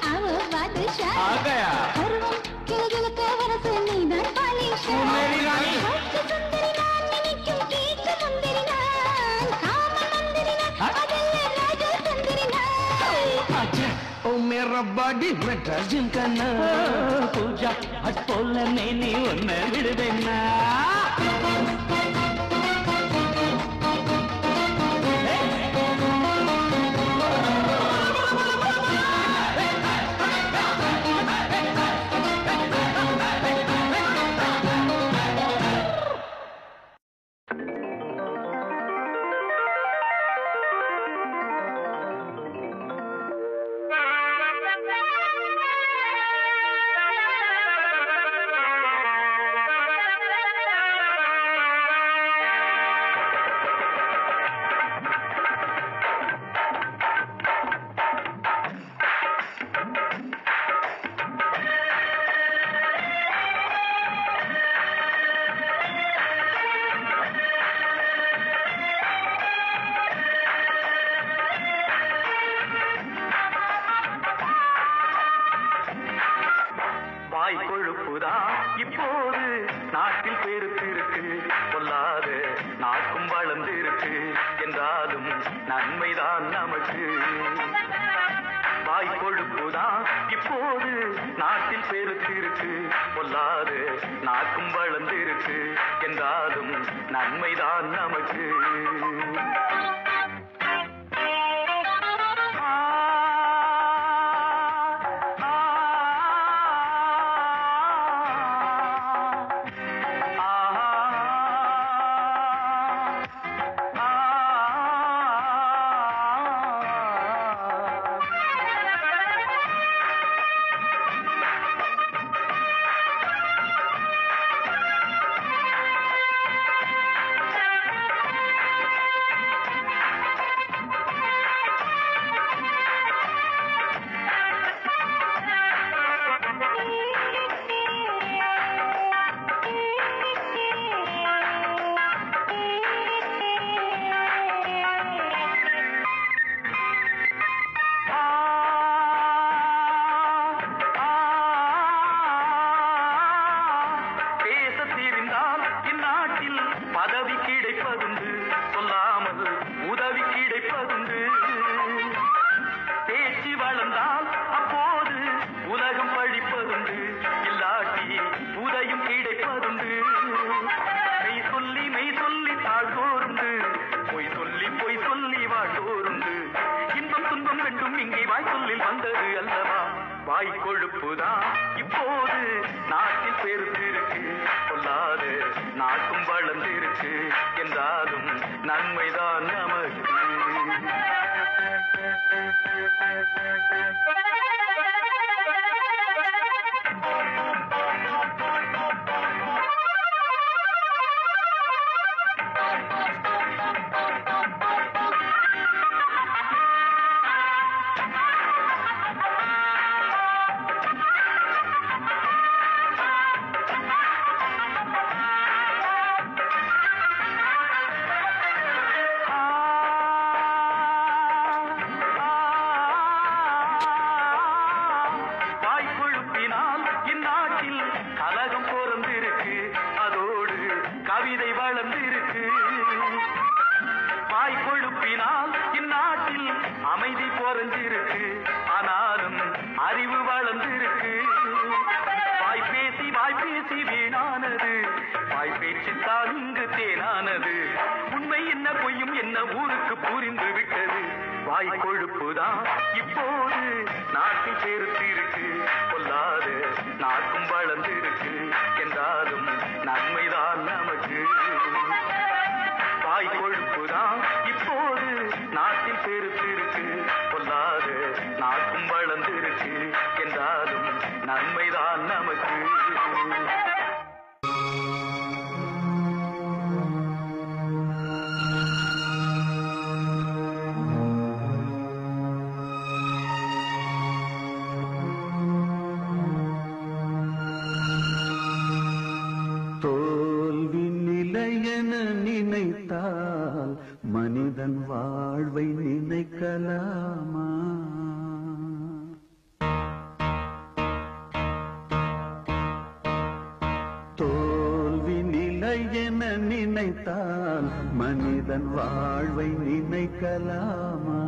[SPEAKER 6] आ गया मेरी रानी ओ मेरा बॉडी मेरा जिमकना पूजा हट पोला मैंने उन्ना विड़वेना
[SPEAKER 9] கொழுப்புதான் இப்போது நாட்டில் பெருத்திருக்கு கொல்லாத நாக்கும் வளர்ந்திருக்கு என்றாலும் நன்மைதான் நமக்கு வாய் கொழுப்புதான் இப்போது நாட்டில் பெருத்திருக்கு கொல்லாத நாக்கும் வளர்ந்திருக்கு என்றாலும் நன்மைதான் நமக்கு வாய் கொழுப்புதான் இப்போது நாட்டில் பெருத்திருக்கு கொல்லாத நாட்டும் வளர்ந்திருக்கு என்றாலும் நன்மைதான் நமக்கு வாய் கொழுப்புதான் இப்போது நாட்டில் பெருத்திருக்கு கொல்லாத நாட்டும் வளர்ந்திருக்கு என்றாலும் நன்மைதான் நமக்கு வாய் கொழுப்புதான் இப்போது நாட்டில் பெருத்திருக்கு கொல்லாத நாட்டும் வளர்ந்திருக்கு என்றாலும் நன்மைதான் நமக்கு
[SPEAKER 10] நினைத்தால் மனிதன் வாழ்வை நினைக்கலாமா? தோல்வி நிலை என நினைத்தால் மனிதன் வாழ்வை நினைக்கலாமா?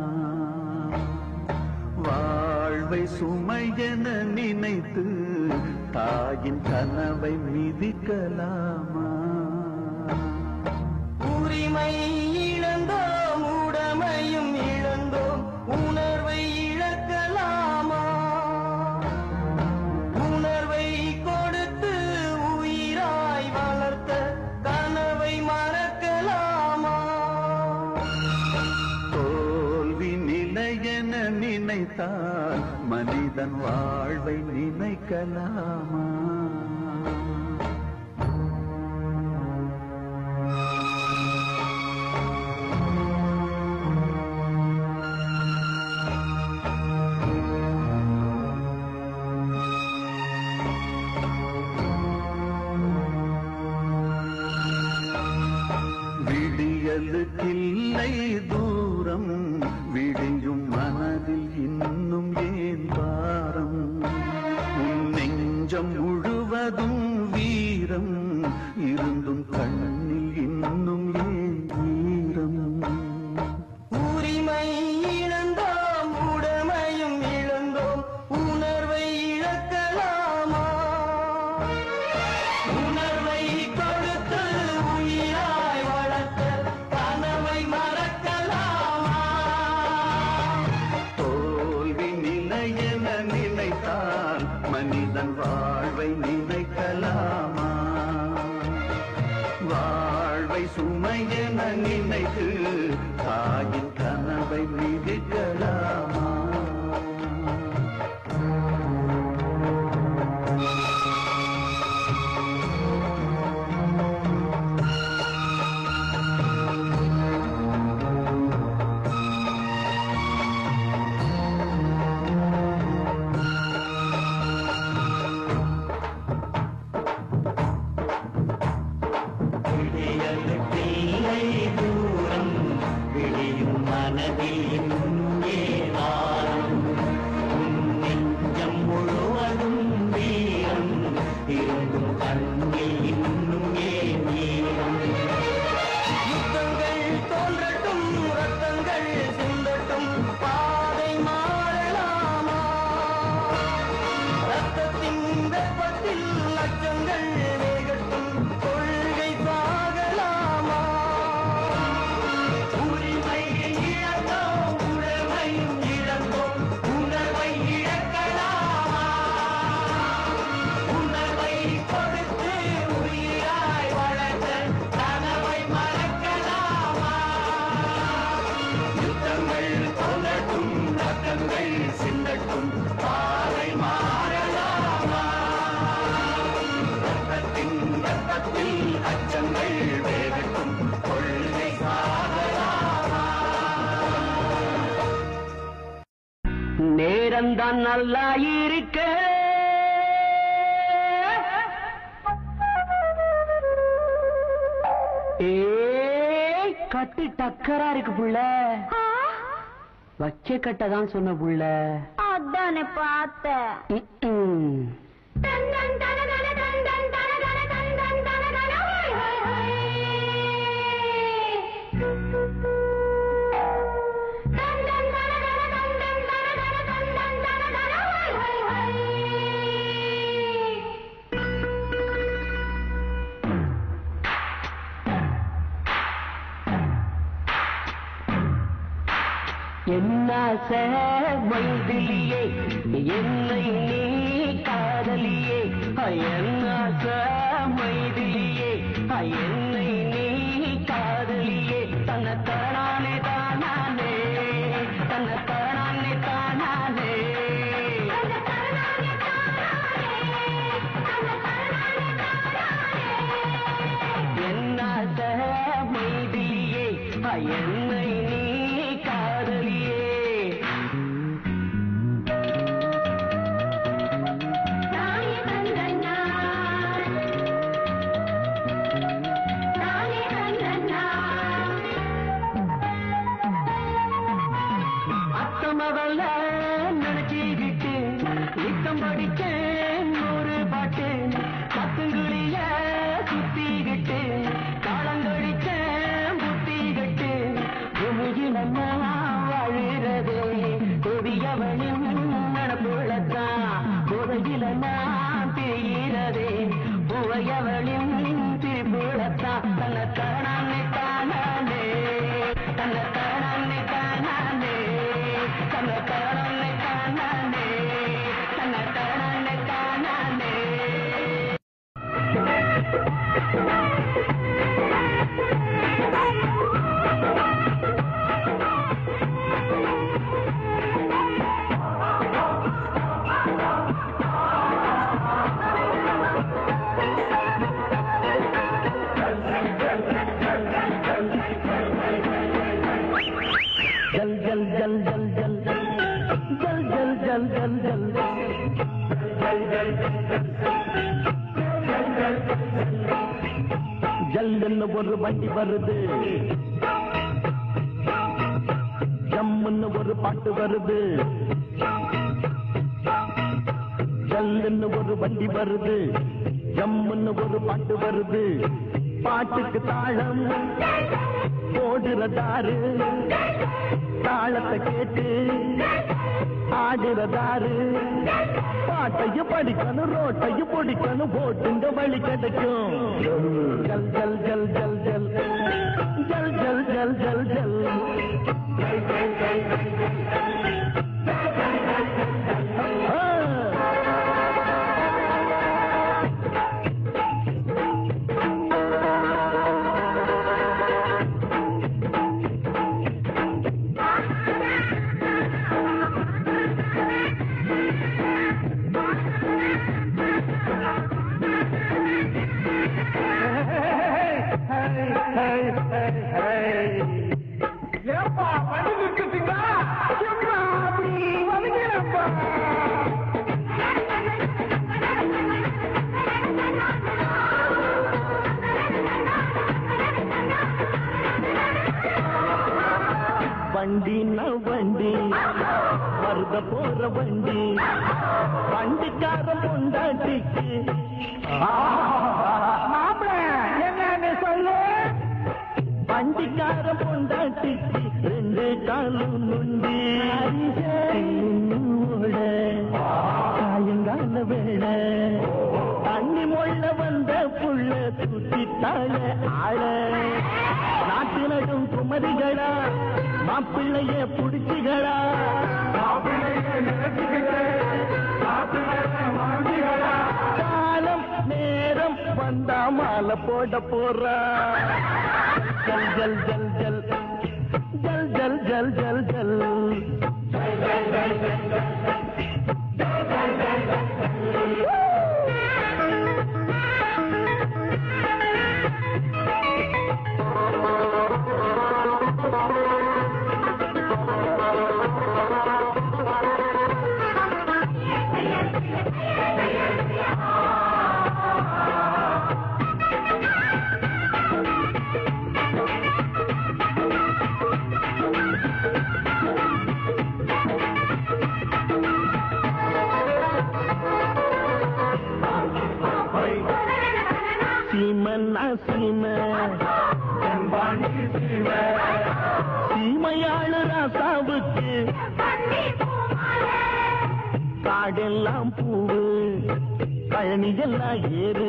[SPEAKER 10] வாழ்வை சுமை என நினைத்து தாயின் கனவை மிதிக்கலாமா?
[SPEAKER 2] உரிமை இழந்தோம் உடமையும் இழந்தோம் உணர்வை இழக்கலாமா? உணர்வை கொடுத்து உயிராய் வளர்த்த கனவை மறக்கலாமா?
[SPEAKER 10] தோல்வி நிலை என நினைத்தால் மனிதன் வாழ்வை நினைக்கலாமா? விடியலுக்கில்லை தூரம் விடியும் மனதில் இன்னும் ஏன் பாரம்? உன் நெஞ்சம் முழுவதும்
[SPEAKER 1] நேரம்தான் நல்லா இருக்க கட்டு டக்கரா இருக்கு புள்ள வச்ச கட்டதான் சொன்ன புள்ள
[SPEAKER 3] அதானே பார்த்தேன்
[SPEAKER 1] என்னாச மைதிலியே என்னை நீ காதலியே என்னாச மைதிலியே என்னை நீ காதலியே தன்னை தரணானே தானானே தன்னை தரணானே தானானே என்னாச மைதிலியே என்னை நீ காதலியே அத்தமவல்ல நினைச்சுக்கிட்டு நித்தம் படிச்சேன் ஒரு பாட்டு பத்துங்குழிய சுத்திக்கிட்டு காலங்கழிச்சேன் புத்திக்கிட்டு பூமியில் வாழுறதே கொடியவனின் மனப்புள்ளத்தான் புதையில நான் தெரிகிறதே புவையவனின் திருப்புள்ளத்தான் தன்னை தரணானே தானானே தன்னை தரணானே தானானே தன்னை தரணானே தானானே தன்னை தரணானே தானானே जल जल जल जल जल जल जल जल जल जल जल ஒரு வண்டி வருது ஜம்முன்னு ஒரு பாட்டு வருது ஜல்லுன்னு ஒரு வண்டி வருது ஜம்முன்னு ஒரு பாட்டு வருது பாட்டுக்கு தாளம் போடுறதாரு தாளத்தை கேட்டு ஆடுறதாரு பாட்டையும் படிக்கணும் ரோட்டையும் பிடிக்கணும் போட்டுங்க வழி கிடைக்கும் ஜல் ஜல் ஜல் ஜல் ஜல் ஜல் ஜல் ஜல் ஜல் ஜல்
[SPEAKER 6] ஏப்பா வண்டி நிறுத்திட்டீங்களா அப்படி வந்துக்கிறப்பா
[SPEAKER 1] வண்டினா வண்டி வருத போற வண்டி வண்டிக்காரன் பொண்டாட்டிக்கு
[SPEAKER 6] மாப்பிள என்னன்னு சொல்லு
[SPEAKER 1] வண்டிக்காரன் பொண்டாட்டிக்கு ரெண்டு காலும் நுண்டி சாயங்கால வேளை தண்ணி மொள்ள வந்த புள்ள சுத்தித்தாழ ஆள நாட்டு நடும் குமரிகளா மாப்பிள்ளைய புடிச்சுகளா காலம் நேரம் வந்தா மாலை போட போறா ஜல் ஜல் ஜல் ஜல் ஜல் ஜல் ஜல் ஜல் ஜல்
[SPEAKER 11] காடெல்லாம் பூவு கழனியெல்லாம் ஏறு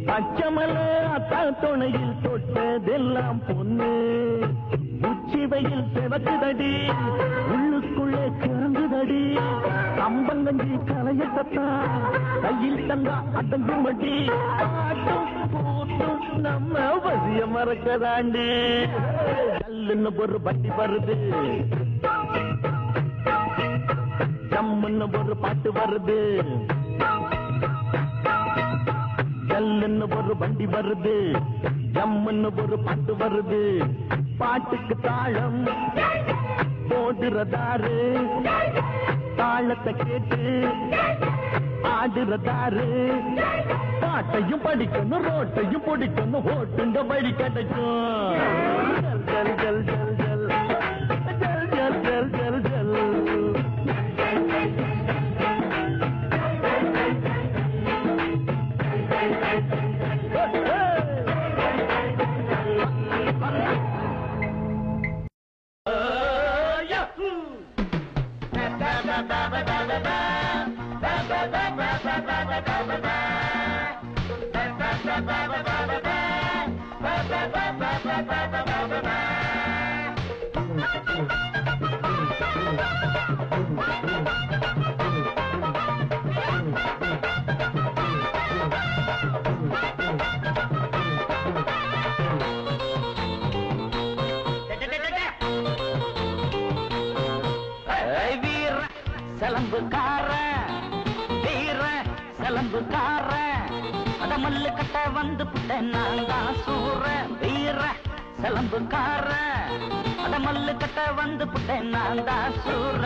[SPEAKER 11] பச்சமல அத்தா துணையில் தொட்டதெல்லாம் பொண்ணு உச்சி வெயில் செவக்குதடி உள்ளுக்குள்ளே கிறங்குதடி கம்பங்கஞ்சி கலையத்தா கையில் தந்தா அடங்குமடி ஆட்டும் கூட்டும் நம்ம வசிய மறக்கதாண்டி கல்லுன்னு ஒரு பட்டி வருது ஜம்முன்னு ஒரு பாட்டு வருது கல்லுன்னு ஒரு வண்டி வருது ஜம்முன்னு ஒரு பாட்டு வருது பாட்டுக்கு தாளம் போடுறதாரு தாளத்தை கேட்டு ஆடுறதாரு பாட்டையும் படிக்கணும் ரோட்டையும் பிடிக்கணும் ஓட்டுங்க வழி கிடைக்கும் ஜல் ஜல் ஜல் ஜல் ஜல் ஜல் ஜல் ஜல் ஜல்
[SPEAKER 1] சலம்புக்கார வீர சலம்புக்கார அத மல்லு கட்ட வந்து புட்டேன் நான் தான் சூர வீர சலம்புக்கார அத மல்லு கட்ட வந்து புட்டேன் நான் தான் சூர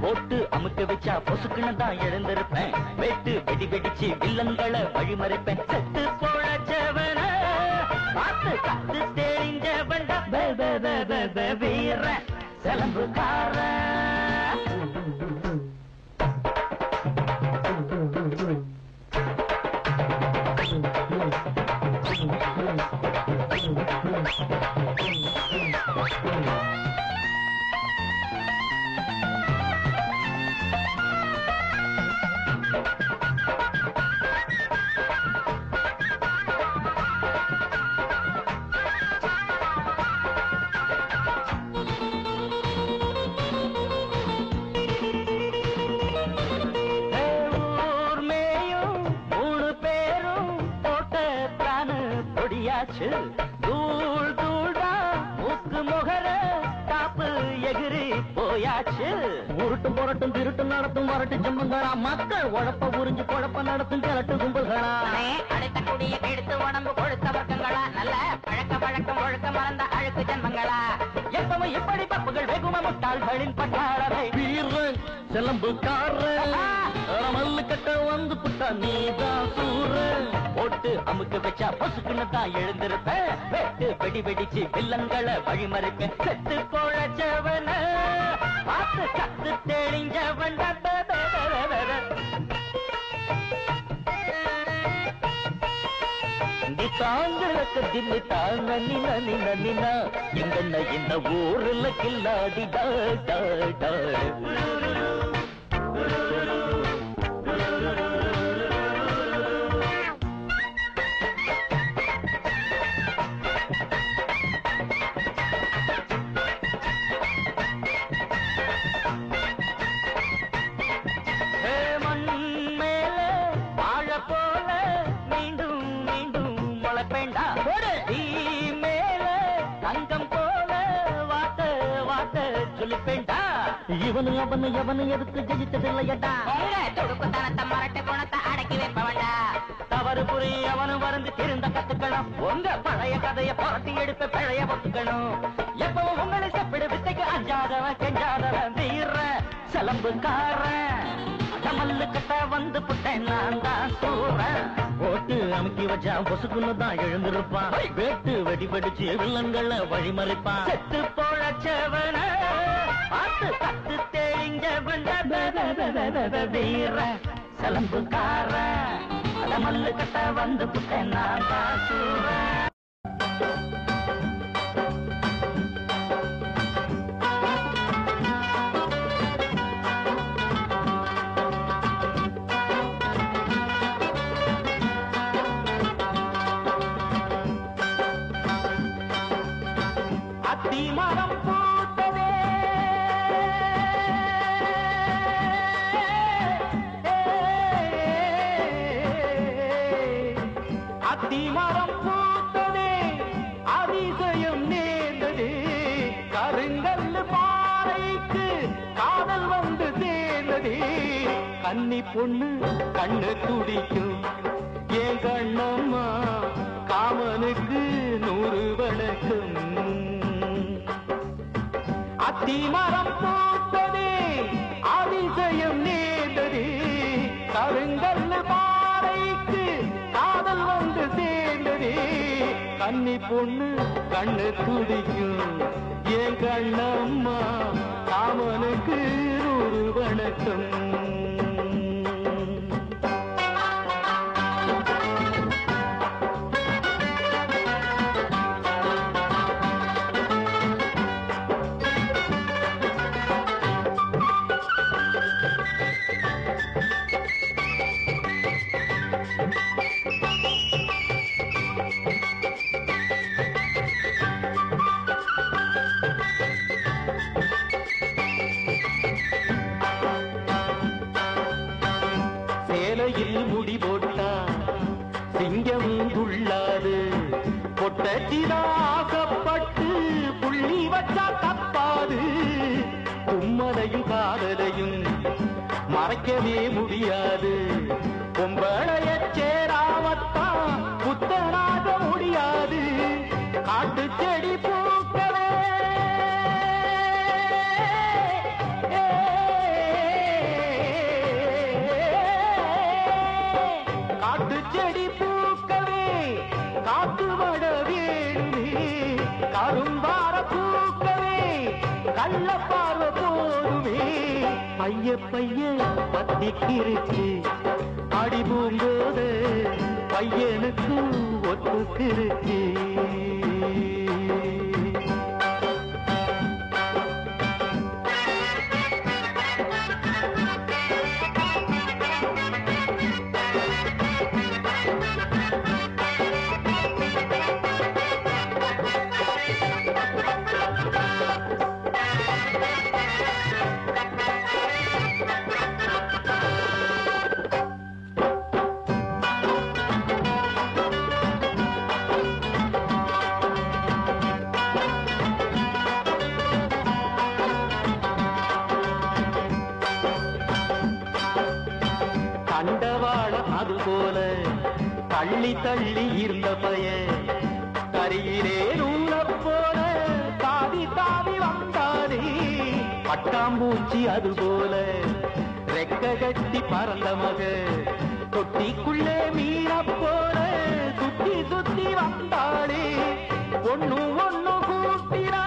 [SPEAKER 1] போட்டு அமுக்க வச்சா பொசுக்குன்னு தான் எழுந்திருப்பேன் வெட்டு வெடி வெடிச்சு வில்லங்களை வழிமறைப்பேன் செத்து போழச்சவன பார்த்து கத்து தெரிஞ்சவன் வீர சலம்புக்கார தூள் தூள்டா மூக்கு முகர காப்பு எகிரி போயாச்சு உருட்டும் புரட்டும் திருட்டும் நடத்தும் வரட்டு ஜம்பங்களா மக்கள் உழப்ப உறிஞ்சு குழப்ப நடத்தும் கிழட்டு கும்பல்களா
[SPEAKER 12] அடுத்த குடிய கெடுத்து உடம்பு கொழுத்த வர்க்கங்களா நல்ல பழக்க பழக்கம் ஒழுக்க மறந்த அழுக்கு ஜன்மங்களா
[SPEAKER 1] எப்பவும் இப்படி பப்புகள் வெகும முட்டாள்களின் பட்டாளவை வீரன் செலம்புக்காரன் மல்லு கட்ட வந்து புட்டா நீதான் சூரன் போட்டு அமுக்க வச்சா பசுக்குன்னு தான் எழுந்திருப்பேன் வெட்டு வெடி வெடிச்சு வில்லங்களை வழிமறிப்பேன் செத்து போழச்சவன பார்த்து கத்து தெளிஞ்சவன் தாங்களுக்கு தின்னு தான் நன்னி நன்னி நன்னினா எங்கண்ண இந்த ஊர்ல கில்லாடி டா டா டா இவனு அவனு எவனு எதுக்கு ஜெயிச்சதில்லையடா
[SPEAKER 12] துடுக்குத்தனத்தை மரட்டு குணத்தை அடக்கி வைப்பவன்டா
[SPEAKER 1] தவறு புரி அவனு வருந்து திருந்த கத்துக்கணும் உங்க பழைய கதைய புரட்டி எடுப்ப பழைய ஒத்துக்கணும் எப்பவும் உங்களை செப்பிடு வித்தைக்கு அஞ்சாதவன் கெஞ்சாதவன் வீர சலம்புக்காரன் மல்லு கட்ட வந்து புட்டேன் நான் தான் சூரன் போட்டு அமுக்கி வச்சா பொசுக்குன்னு தான் எழுந்திருப்பான் வேட்டு வெடி வெடிச்சு வில்லங்களை வழிமறிப்பான் செத்து போழச்சவன பார்த்து கத்து தெரிஞ்சவன் வீர சலம்புக்காரன் அத மல்லு கட்ட வந்து புட்டேன் நான் தான் சூரன்
[SPEAKER 11] அத்திமரம் பூத்ததே அத்திமரம் பூத்ததே அதிசயம் நேர்ந்ததே கருங்கல்லு பாறைக்கு காதல் வந்து சேர்ந்ததே கன்னி பொண்ணு கண்ணு துடிக்கும் ஏன் கண்ணம்மா காமனுக்கு 100 வணக்கம் அத்திமரம் பூத்ததே அதிசயம் நேர்ந்ததே கருங்கல்லு பாறைக்கு காதல் வந்து சேர்ந்ததே கன்னி பொண்ணு கண்ணு துடிக்கும் ஏன் கண்ணம்மா காமனுக்கு 100 வணக்கம் சேலையில் முடி போட்டா சிங்கமும் துள்ளாது பொட்டச்சிதாகப்பட்டு புள்ளி வச்சா தப்பாது கும்மலையும் காதலையும் மறைக்கவே முடியாது பொம்பளைய சேராமத்தான் புத்தனாக முடியாது காட்டு செடி பூக்கவே காட்டு செடி பூக்கவே காத்து வட வேணுமே கரும்பார பூக்கவே கள்ள பார்வை போதுமே பைய பைய பத்திக்கிருச்சு அடி பூம்போது பையனுக்கு ஒத்துக்கிருச்சு கண்டவாள அது போல தள்ளி தள்ளி இருந்த பையன் கரியிலே நூல போல தாவி தாவி வந்தானே பட்டாம்பூச்சி அது போல ரெக்க கட்டி பறந்த மக தொட்டிக்குள்ளே மீற போல சுத்தி சுத்தி வந்தாளே ஒண்ணு ஒண்ணு கூட்டினா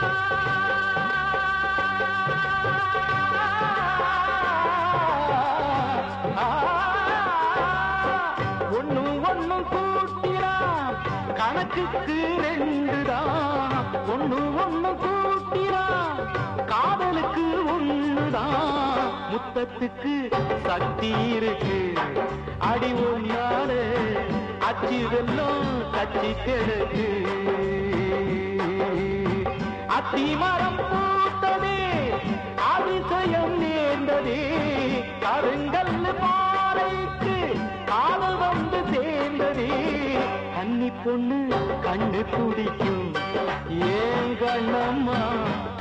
[SPEAKER 11] ஒண்ணு ஒண்ணு கூட்டினா கணக்குக்கு 2 தான் ஒண்ணு ஒண்ணு கூட்டினா காதலுக்கு 1 தான் முத்தத்துக்கு சக்தி இருக்கு அடி ஒன்னால அச்சு வெல்லம் கச்சி கிடக்கு அத்திமரம் பூத்ததே அதிசயம் நேர்ந்ததே கருங்கல்லு பாறைக்கு காதல் வந்து சேர்ந்ததே கன்னி பொண்ணு கண்ணு துடிக்கும் ஏன் கண்ணம்மா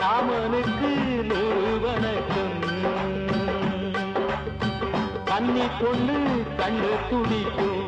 [SPEAKER 11] காமனுக்கு 100 வணக்கம் கன்னி பொண்ணு கண்ணு துடிக்கும்